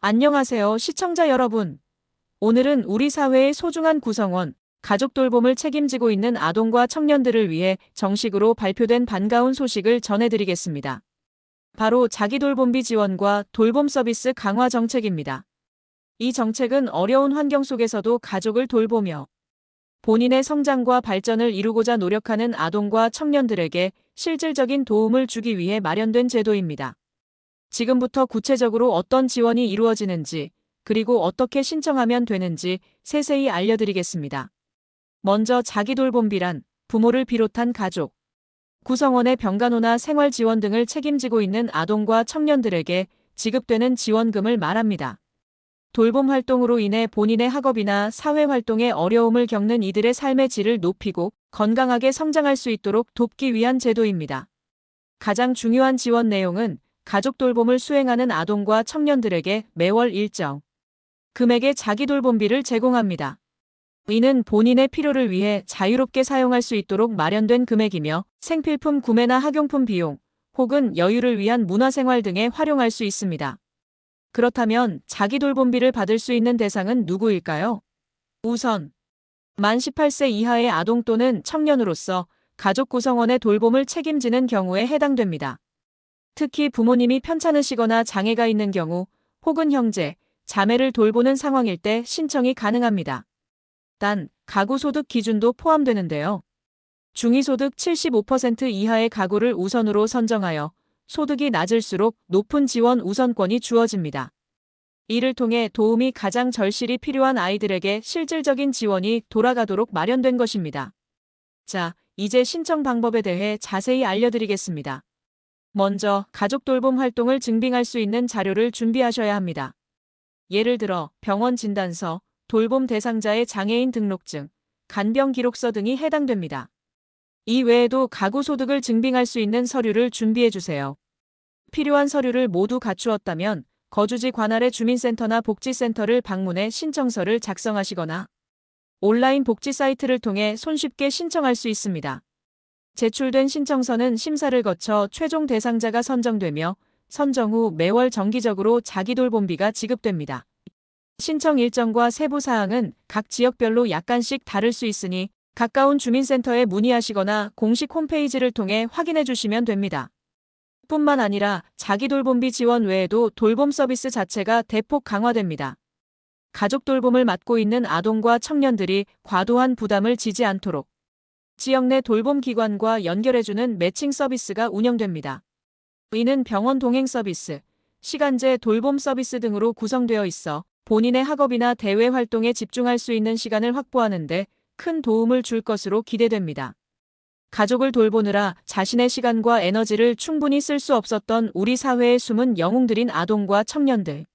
안녕하세요, 시청자 여러분. 오늘은 우리 사회의 소중한 구성원, 가족 돌봄을 책임지고 있는 아동과 청년들을 위해 정식으로 발표된 반가운 소식을 전해드리겠습니다. 바로 자기돌봄비 지원과 돌봄 서비스 강화 정책입니다. 이 정책은 어려운 환경 속에서도 가족을 돌보며 본인의 성장과 발전을 이루고자 노력하는 아동과 청년들에게 실질적인 도움을 주기 위해 마련된 제도입니다. 지금부터 구체적으로 어떤 지원이 이루어지는지, 그리고 어떻게 신청하면 되는지 세세히 알려드리겠습니다. 먼저 자기돌봄비란 부모를 비롯한 가족, 구성원의 병간호나 생활 지원 등을 책임지고 있는 아동과 청년들에게 지급되는 지원금을 말합니다. 돌봄 활동으로 인해 본인의 학업이나 사회 활동에 어려움을 겪는 이들의 삶의 질을 높이고 건강하게 성장할 수 있도록 돕기 위한 제도입니다. 가장 중요한 지원 내용은 가족 돌봄을 수행하는 아동과 청년들에게 매월 일정 금액의 자기돌봄비를 제공합니다. 이는 본인의 필요를 위해 자유롭게 사용할 수 있도록 마련된 금액이며 생필품 구매나 학용품 비용 혹은 여유를 위한 문화생활 등에 활용할 수 있습니다. 그렇다면 자기돌봄비를 받을 수 있는 대상은 누구일까요? 우선 만 18세 이하의 아동 또는 청년으로서 가족 구성원의 돌봄을 책임지는 경우에 해당됩니다. 특히 부모님이 편찮으시거나 장애가 있는 경우 혹은 형제, 자매를 돌보는 상황일 때 신청이 가능합니다. 단, 가구 소득 기준도 포함되는데요. 중위소득 75% 이하의 가구를 우선으로 선정하여 소득이 낮을수록 높은 지원 우선권이 주어집니다. 이를 통해 도움이 가장 절실히 필요한 아이들에게 실질적인 지원이 돌아가도록 마련된 것입니다. 자, 이제 신청 방법에 대해 자세히 알려드리겠습니다. 먼저 가족 돌봄 활동을 증빙할 수 있는 자료를 준비하셔야 합니다. 예를 들어 병원 진단서, 돌봄 대상자의 장애인 등록증, 간병 기록서 등이 해당됩니다. 이 외에도 가구 소득을 증빙할 수 있는 서류를 준비해 주세요. 필요한 서류를 모두 갖추었다면 거주지 관할의 주민센터나 복지센터를 방문해 신청서를 작성하시거나 온라인 복지 사이트를 통해 손쉽게 신청할 수 있습니다. 제출된 신청서는 심사를 거쳐 최종 대상자가 선정되며 선정 후 매월 정기적으로 자기돌봄비가 지급됩니다. 신청 일정과 세부 사항은 각 지역별로 약간씩 다를 수 있으니 가까운 주민센터에 문의하시거나 공식 홈페이지를 통해 확인해 주시면 됩니다. 뿐만 아니라 자기돌봄비 지원 외에도 돌봄 서비스 자체가 대폭 강화됩니다. 가족 돌봄을 맡고 있는 아동과 청년들이 과도한 부담을 지지 않도록 지역 내 돌봄 기관과 연결해주는 매칭 서비스가 운영됩니다. 이는 병원 동행 서비스, 시간제 돌봄 서비스 등으로 구성되어 있어 본인의 학업이나 대외 활동에 집중할 수 있는 시간을 확보하는 데 큰 도움을 줄 것으로 기대됩니다. 가족을 돌보느라 자신의 시간과 에너지를 충분히 쓸 수 없었던 우리 사회의 숨은 영웅들인 아동과 청년들.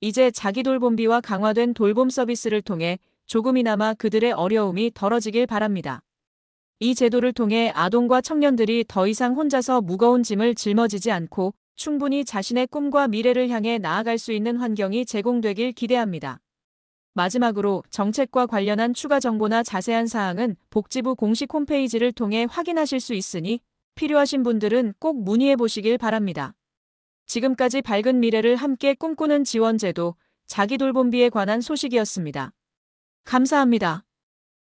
이제 자기돌봄비와 강화된 돌봄 서비스를 통해 조금이나마 그들의 어려움이 덜어지길 바랍니다. 이 제도를 통해 아동과 청년들이 더 이상 혼자서 무거운 짐을 짊어지지 않고 충분히 자신의 꿈과 미래를 향해 나아갈 수 있는 환경이 제공되길 기대합니다. 마지막으로 정책과 관련한 추가 정보나 자세한 사항은 복지부 공식 홈페이지를 통해 확인하실 수 있으니 필요하신 분들은 꼭 문의해 보시길 바랍니다. 지금까지 밝은 미래를 함께 꿈꾸는 지원제도 자기돌봄비에 관한 소식이었습니다. 감사합니다.